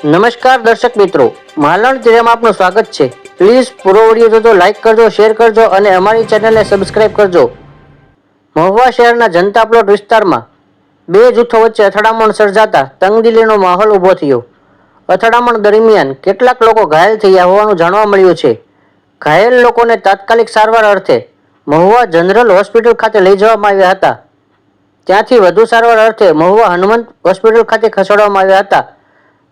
નમસ્કાર દર્શક મિત્રો, માલણ તિરામાં આપનું સ્વાગત છે. પ્લીઝ પૂરો વિડીયો જોજો, લાઈક કરજો, શેર કરજો અને અમારી ચેનલને સબસ્ક્રાઇબ કરજો. મહુવા શહેરના જનતા પ્લોટ વિસ્તારમાં બે જૂથો વચ્ચે અથડામણ સર્જાતા તંગદિલીનો માહોલ ઊભો થયો. અથડામણ દરમિયાન કેટલાક લોકો ઘાયલ થયા હોવાનું જાણવા મળ્યું છે. ઘાયલ લોકોને તાત્કાલિક સારવાર અર્થે મહુવા જનરલ હોસ્પિટલ ખાતે લઈ જવામાં આવ્યા હતા. ત્યાંથી વધુ સારવાર અર્થે મહુવા હનુમંત હોસ્પિટલ ખાતે ખસેડવામાં આવ્યા હતા.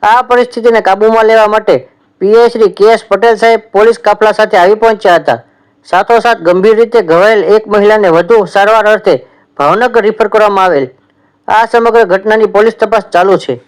આ પરિસ્થિતિને કાબૂમાં લેવા માટે પીઆઈ શ્રી કે.એસ. પટેલ સાહેબ પોલીસ કાફલા સાથે આવી પહોંચ્યા હતા. સાથોસાથ ગંભીર રીતે ઘવાયેલ એક મહિલાને વધુ સારવાર અર્થે ભાવનગર રિફર કરવામાં આવેલ. આ સમગ્ર ઘટનાની પોલીસ તપાસ ચાલુ છે.